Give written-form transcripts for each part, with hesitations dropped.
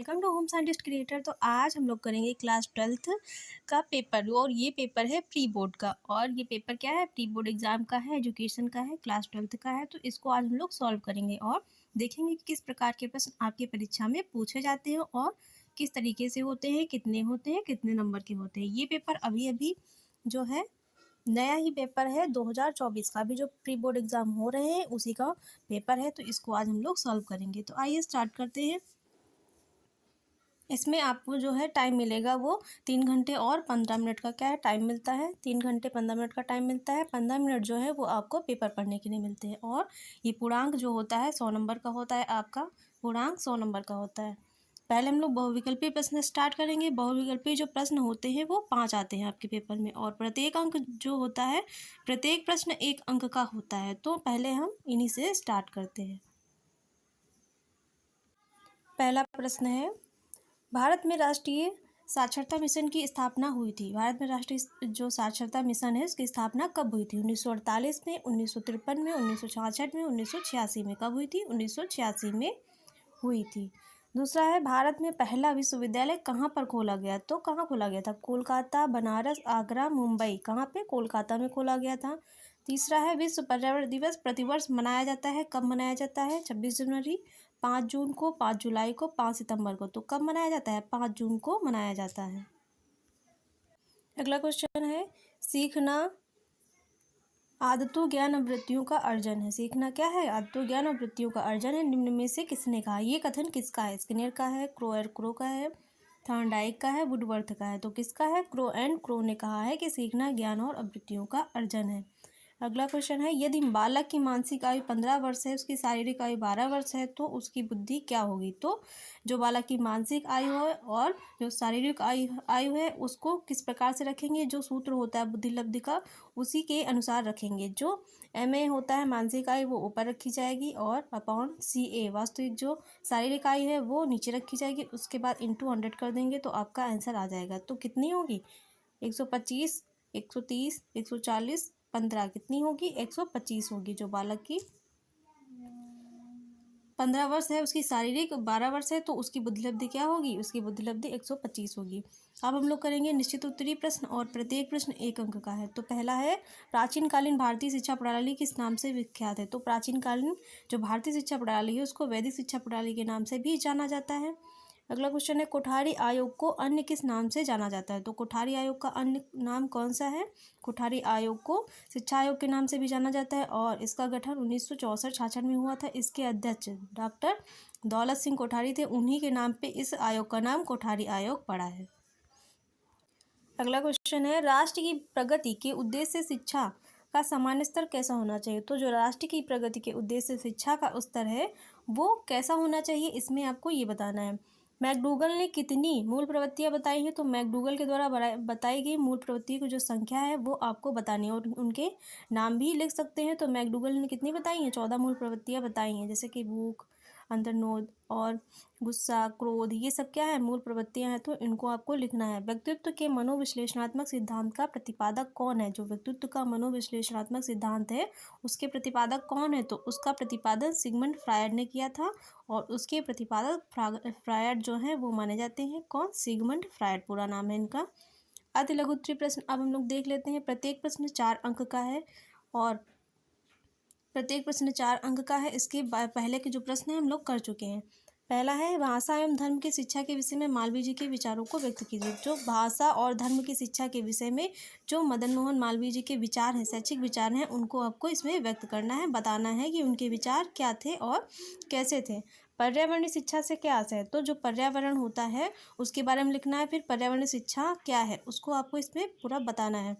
Welcome to home scientist creator. तो आज हम लोग करेंगे क्लास 12th का पेपर और ये पेपर है प्री बोर्ड का। और ये पेपर क्या है, प्री बोर्ड एग्जाम का है, एजुकेशन का है, क्लास 12th का है। तो इसको आज हम लोग सॉल्व करेंगे और देखेंगे कि किस प्रकार के प्रश्न आपके परीक्षा में पूछे जाते हैं और किस तरीके से होते हैं, कितने होते हैं, कितने नंबर के होते हैं। ये पेपर अभी जो है नया ही पेपर है, 2024 का भी जो प्री बोर्ड एग्जाम हो रहे हैं उसी का पेपर है। तो इसको आज हम लोग सॉल्व करेंगे। तो आइए स्टार्ट करते हैं। इसमें आपको जो है टाइम मिलेगा वो 3 घंटे और 15 मिनट का क्या है टाइम मिलता है। 3 घंटे 15 मिनट का टाइम मिलता है। 15 मिनट जो है वो आपको पेपर पढ़ने के लिए मिलते हैं। और ये पूर्णांक जो होता है 100 नंबर का होता है। आपका पूर्णांक 100 नंबर का होता है। पहले हम लोग बहुविकल्पीय प्रश्न स्टार्ट करेंगे। बहुविकल्पीय जो प्रश्न होते हैं वो 5 आते हैं आपके पेपर में और प्रत्येक अंक जो होता है, प्रत्येक प्रश्न 1 अंक का होता है। तो पहले हम इन्हीं से स्टार्ट करते हैं। पहला प्रश्न है, भारत में राष्ट्रीय साक्षरता मिशन की स्थापना हुई थी। भारत में राष्ट्रीय जो साक्षरता मिशन है उसकी स्थापना कब हुई थी? 1948 में, 1953 में, 1966 में, 1986 में। कब हुई थी? 1986 में हुई थी। दूसरा है, भारत में पहला विश्वविद्यालय कहाँ पर खोला गया? तो कहाँ खोला गया था? कोलकाता, बनारस, आगरा, मुंबई। कहाँ पे? कोलकाता में खोला गया था। तीसरा है, विश्व पर्यावरण दिवस प्रतिवर्ष मनाया जाता है। कब मनाया जाता है? 26 जनवरी, 5 जून को, 5 जुलाई को, 5 सितंबर को। तो कब मनाया जाता है? 5 जून को मनाया जाता है। अगला क्वेश्चन है, सीखना आदतों ज्ञान और वृत्तियों का अर्जन है। सीखना क्या है? आदतों ज्ञान और वृत्तियों का अर्जन है। निम्न में से किसने कहा? ये कथन किसका है? स्किनर का है, क्रो का है, थॉर्नडाइक का है, वुडवर्थ का है। तो किसका है? क्रो ने कहा है कि सीखना ज्ञान और वृत्तियों का अर्जन है। अगला क्वेश्चन है, यदि बालक की मानसिक आयु 15 वर्ष है, उसकी शारीरिक आयु 12 वर्ष है, तो उसकी बुद्धि क्या होगी? तो जो बालक की मानसिक आयु है और जो शारीरिक आयु है उसको किस प्रकार से रखेंगे? जो सूत्र होता है बुद्धि लब्धि का उसी के अनुसार रखेंगे। जो MA होता है मानसिक आयु वो ऊपर रखी जाएगी और अपॉन CA वास्तविक जो शारीरिक आयु है वो नीचे रखी जाएगी। उसके बाद इंटू 100 कर देंगे तो आपका आंसर आ जाएगा। तो कितनी होगी? 125, 130, 140, 15। कितनी होगी? 125 होगी। जो बालक की 15 वर्ष है उसकी शारीरिक 12 वर्ष है तो उसकी बुद्धि लब्धि क्या होगी? उसकी बुद्धि लब्धि 125 होगी। अब हम लोग करेंगे निश्चित उत्तरीय प्रश्न और प्रत्येक प्रश्न 1 अंक का है। तो पहला है, प्राचीन कालीन भारतीय शिक्षा प्रणाली किस नाम से विख्यात है? तो प्राचीन कालीन जो भारतीय शिक्षा प्रणाली है उसको वैदिक शिक्षा प्रणाली के नाम से भी जाना जाता है। अगला क्वेश्चन है, कोठारी आयोग को अन्य किस नाम से जाना जाता है? तो कोठारी आयोग का अन्य नाम कौन सा है? कोठारी आयोग को शिक्षा आयोग के नाम से भी जाना जाता है और इसका गठन 1964-66 में हुआ था। इसके अध्यक्ष डॉक्टर दौलत सिंह कोठारी थे। उन्हीं के नाम पे इस आयोग का नाम कोठारी आयोग पड़ा है। अगला क्वेश्चन है, राष्ट्र की प्रगति के उद्देश्य से शिक्षा का सामान्य स्तर कैसा होना चाहिए? तो जो राष्ट्र की प्रगति के उद्देश्य से शिक्षा का स्तर है वो कैसा होना चाहिए, इसमें आपको ये बताना है। मैकडूगल ने कितनी मूल प्रवृत्तियां बताई हैं? तो मैकडूगल के द्वारा बताई गई मूल प्रवृत्ति की जो संख्या है वो आपको बतानी है और उनके नाम भी लिख सकते हैं। तो मैकडूगल ने कितनी बताई हैं? 14 मूल प्रवृत्तियां बताई हैं, जैसे कि भूख, अंतर्नोद और गुस्सा, क्रोध, ये सब क्या है? मूल प्रवृत्तियां हैं। तो इनको आपको लिखना है। व्यक्तित्व के मनोविश्लेषणात्मक सिद्धांत का प्रतिपादक कौन है? जो व्यक्तित्व का मनोविश्लेषणात्मक सिद्धांत है उसके प्रतिपादक कौन है? तो उसका प्रतिपादन सिगमंड फ्रायड ने किया था और उसके प्रतिपादक फ्रायड जो है वो माने जाते हैं। कौन? सिगमंड फ्रायड पूरा नाम है इनका। अति लघु उत्तरीय प्रश्न अब हम लोग देख लेते हैं। प्रत्येक प्रश्न 4 अंक का है और प्रत्येक प्रश्न 4 अंक का है। इसके पहले के जो प्रश्न हैं हम लोग कर चुके हैं। पहला है, भाषा एवं धर्म की शिक्षा के विषय में मालवीय जी के विचारों को व्यक्त कीजिए। जो भाषा और धर्म की शिक्षा के विषय में जो मदन मोहन मालवीय जी के विचार हैं, शैक्षिक विचार हैं, उनको आपको इसमें व्यक्त करना है, बताना है कि उनके विचार क्या थे और कैसे थे। पर्यावरणीय शिक्षा से क्या आशय है? तो जो पर्यावरण होता है उसके बारे में लिखना है। फिर पर्यावरणीय शिक्षा क्या है उसको आपको इसमें पूरा बताना है।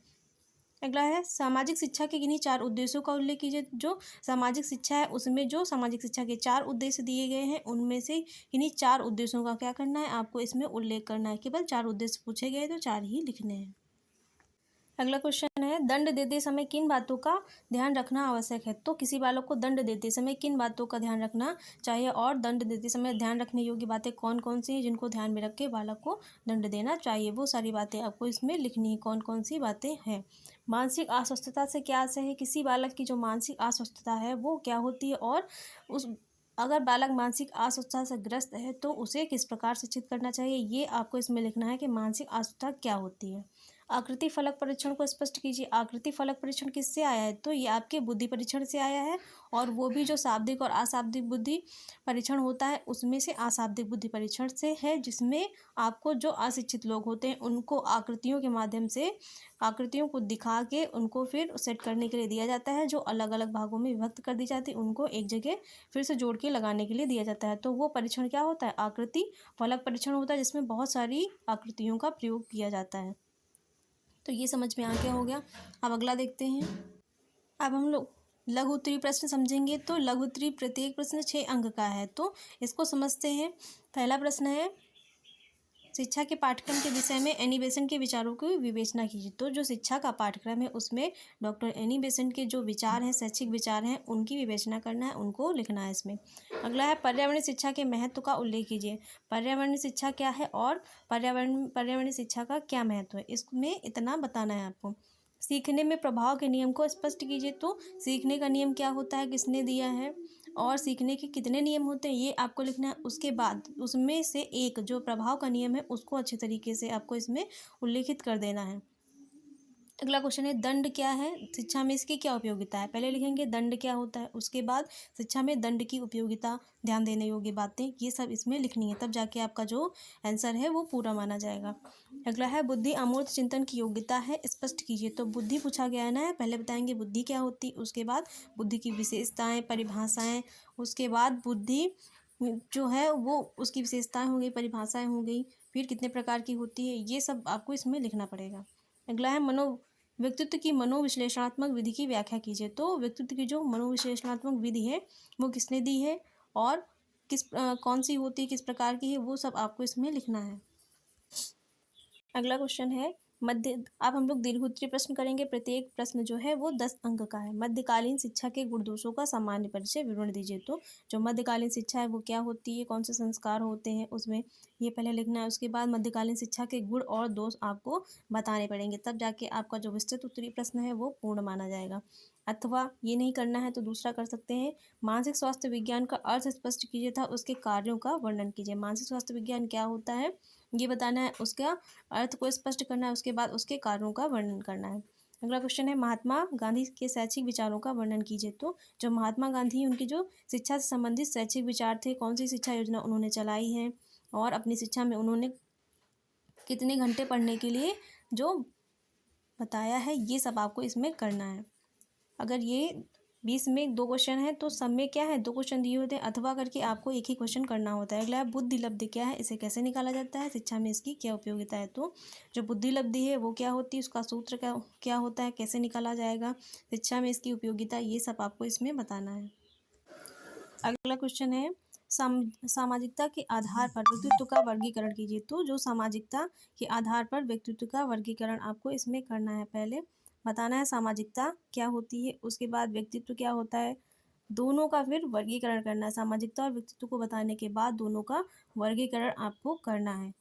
अगला है, सामाजिक शिक्षा के किन्हीं 4 उद्देश्यों का उल्लेख कीजिए। जो सामाजिक शिक्षा है उसमें जो सामाजिक शिक्षा के 4 उद्देश्य दिए गए हैं उनमें से किन्हीं 4 उद्देश्यों का क्या करना है? आपको इसमें उल्लेख करना है। केवल 4 उद्देश्य पूछे गए तो 4 ही लिखने हैं। अगला क्वेश्चन है, दंड देते समय किन बातों का ध्यान रखना आवश्यक है? तो किसी बालक को दंड देते समय किन बातों का ध्यान रखना चाहिए और दंड देते समय ध्यान रखने योग्य बातें कौन कौन सी हैं जिनको ध्यान में रख के बालक को दंड देना चाहिए? वो सारी बातें आपको इसमें लिखनी है, कौन कौन सी बातें हैं। मानसिक अस्वस्थता से क्या आशय है? किसी बालक की जो मानसिक अस्वस्थता है वो क्या होती है और उस अगर बालक मानसिक अस्वस्थता से ग्रस्त है तो उसे किस प्रकार शिक्षित करना चाहिए, ये आपको इसमें लिखना है कि मानसिक अस्वस्थता क्या होती है। आकृति फलक परीक्षण को स्पष्ट कीजिए। आकृति फलक परीक्षण किससे आया है, तो ये आपके बुद्धि परीक्षण से आया है, और वो भी जो शाब्दिक और अशाब्दिक बुद्धि परीक्षण होता है उसमें से अशाब्दिक बुद्धि परीक्षण से है, जिसमें आपको जो अशिक्षित लोग होते हैं उनको आकृतियों के माध्यम से आकृतियों को दिखा के उनको फिर सेट करने के लिए दिया जाता है, जो अलग अलग भागों में विभक्त कर दी जाती है उनको एक जगह फिर से जोड़ के लगाने के लिए दिया जाता है। तो वो परीक्षण क्या होता है, आकृति फलक परीक्षण होता है, जिसमें बहुत सारी आकृतियों का प्रयोग किया जाता है। तो ये समझ में आ गया हो गया। अब अगला देखते हैं। अब हम लोग लघु उत्तरीय प्रश्न समझेंगे। तो लघु उत्तरीय प्रत्येक प्रश्न 6 अंक का है, तो इसको समझते हैं। पहला प्रश्न है, शिक्षा के पाठ्यक्रम के विषय में एनी बेसेंट के विचारों की विवेचना कीजिए। तो जो शिक्षा का पाठ्यक्रम है उसमें डॉक्टर एनी बेसेंट के जो विचार हैं, शैक्षिक विचार हैं, उनकी विवेचना करना है, उनको लिखना है इसमें। अगला है, पर्यावरणीय शिक्षा के महत्व का उल्लेख कीजिए। पर्यावरणीय शिक्षा क्या है और पर्यावरणीय शिक्षा का क्या महत्व है, इसमें इतना बताना है आपको। सीखने में प्रभाव के नियम को स्पष्ट कीजिए। तो सीखने का नियम क्या होता है, किसने दिया है, और सीखने के कितने नियम होते हैं, ये आपको लिखना है। उसके बाद उसमें से एक जो प्रभाव का नियम है उसको अच्छे तरीके से आपको इसमें उल्लेखित कर देना है। अगला क्वेश्चन है, दंड क्या है, शिक्षा में इसकी क्या उपयोगिता है। पहले लिखेंगे दंड क्या होता है, उसके बाद शिक्षा में दंड की उपयोगिता, ध्यान देने योग्य बातें, ये सब इसमें लिखनी है, तब जाके आपका जो आंसर है वो पूरा माना जाएगा। अगला है, बुद्धि अमूर्त चिंतन की योग्यता है, स्पष्ट कीजिए। तो बुद्धि पूछा गया है ना, पहले बताएंगे बुद्धि क्या होती है, उसके बाद बुद्धि की विशेषताएं, परिभाषाएं, उसके बाद बुद्धि जो है वो उसकी विशेषताएं हो गई, परिभाषाएं हो गई, फिर कितने प्रकार की होती है, ये सब आपको इसमें लिखना पड़ेगा। अगला है, व्यक्तित्व की मनोविश्लेषणात्मक विधि की व्याख्या कीजिए। तो व्यक्तित्व की जो मनोविश्लेषणात्मक विधि है वो किसने दी है और कौन सी होती है, किस प्रकार की है, वो सब आपको इसमें लिखना है। अगला क्वेश्चन है, अब हम लोग दीर्घ उत्तरीय प्रश्न करेंगे। प्रत्येक प्रश्न जो है वो 10 अंक का है। मध्यकालीन शिक्षा के गुण दोषों का सामान्य परिचय विवरण दीजिए। तो जो मध्यकालीन शिक्षा है वो क्या होती है, कौन से संस्कार होते हैं उसमें, ये पहले लिखना है। उसके बाद मध्यकालीन शिक्षा के गुण और दोष आपको बताने पड़ेंगे, तब जाके आपका जो विस्तृत उत्तरीय प्रश्न है वो पूर्ण माना जाएगा। अथवा ये नहीं करना है तो दूसरा कर सकते हैं, मानसिक स्वास्थ्य विज्ञान का अर्थ स्पष्ट कीजिए था उसके कार्यों का वर्णन कीजिए। मानसिक स्वास्थ्य विज्ञान क्या होता है ये बताना है, उसका अर्थ को स्पष्ट करना है, उसके बाद उसके कार्यों का वर्णन करना है। अगला क्वेश्चन है, महात्मा गांधी के शैक्षिक विचारों का वर्णन कीजिए। तो जो महात्मा गांधी उनकी जो शिक्षा से संबंधित शैक्षिक विचार थे, कौन सी शिक्षा योजना उन्होंने चलाई है और अपनी शिक्षा में उन्होंने कितने घंटे पढ़ने के लिए जो बताया है, ये सब आपको इसमें करना है। अगर ये 20 में 2 क्वेश्चन है तो सब में क्या है 2 क्वेश्चन दिए होते हैं, अथवा करके आपको एक ही क्वेश्चन करना होता है। अगला है, बुद्धि लब्धि क्या है, इसे कैसे निकाला जाता है, शिक्षा में इसकी क्या उपयोगिता है। तो जो बुद्धि लब्धि है वो क्या होती है, उसका सूत्र क्या क्या होता है, कैसे निकाला जाएगा, शिक्षा में इसकी उपयोगिता, ये सब आपको इसमें बताना है। अगला क्वेश्चन है, सामाजिकता के आधार पर व्यक्तित्व का वर्गीकरण कीजिए। तो जो सामाजिकता के आधार पर व्यक्तित्व का वर्गीकरण आपको इसमें करना है। पहले बताना है सामाजिकता क्या होती है, उसके बाद व्यक्तित्व क्या होता है, दोनों का फिर वर्गीकरण करना है। सामाजिकता और व्यक्तित्व को बताने के बाद दोनों का वर्गीकरण आपको करना है।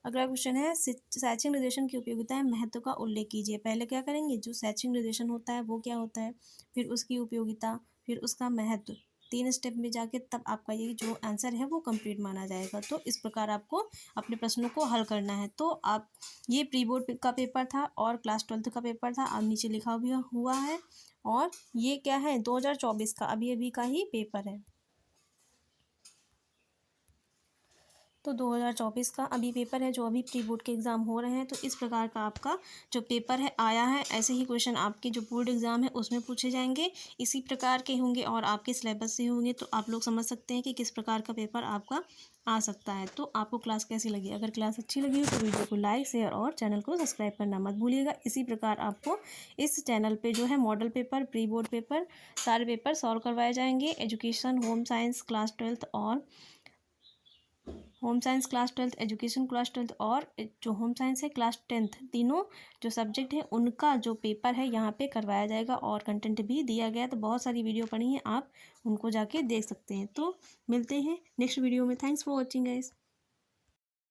अगला क्वेश्चन है, शैक्षिक निर्देशन की उपयोगिता है, महत्व का उल्लेख कीजिए। पहले क्या करेंगे, जो शैक्षिक निर्देशन होता है वो क्या होता है, फिर उसकी उपयोगिता, फिर उसका महत्व, 3 स्टेप में जाके तब आपका ये जो आंसर है वो कंप्लीट माना जाएगा। तो इस प्रकार आपको अपने प्रश्नों को हल करना है। तो आप ये प्री बोर्ड का पेपर था और क्लास 12 का पेपर था, अब नीचे लिखा भी हुआ है, और ये क्या है 2024 का अभी अभी का ही पेपर है। तो 2024 का अभी पेपर है, जो अभी प्री बोर्ड के एग्ज़ाम हो रहे हैं। तो इस प्रकार का आपका जो पेपर है आया है, ऐसे ही क्वेश्चन आपके जो बोर्ड एग्ज़ाम है उसमें पूछे जाएंगे, इसी प्रकार के होंगे और आपके सिलेबस से होंगे। तो आप लोग समझ सकते हैं कि किस प्रकार का पेपर आपका आ सकता है। तो आपको क्लास कैसी लगी, अगर क्लास अच्छी लगी हो तो वीडियो को लाइक शेयर और चैनल को सब्सक्राइब करना मत भूलिएगा। इसी प्रकार आपको इस चैनल पे जो है model paper, pre board paper, सारे पेपर सॉल्व करवाए जाएंगे। एजुकेशन, होम साइंस क्लास 12 और home science class 12, education class 12 और जो होम साइंस है क्लास 10, तीनों जो सब्जेक्ट हैं उनका जो पेपर है यहाँ पे करवाया जाएगा, और कंटेंट भी दिया गया है। तो बहुत सारी वीडियो पड़ी हैं, आप उनको जाके देख सकते हैं। तो मिलते हैं नेक्स्ट वीडियो में। Thanks for watching guys.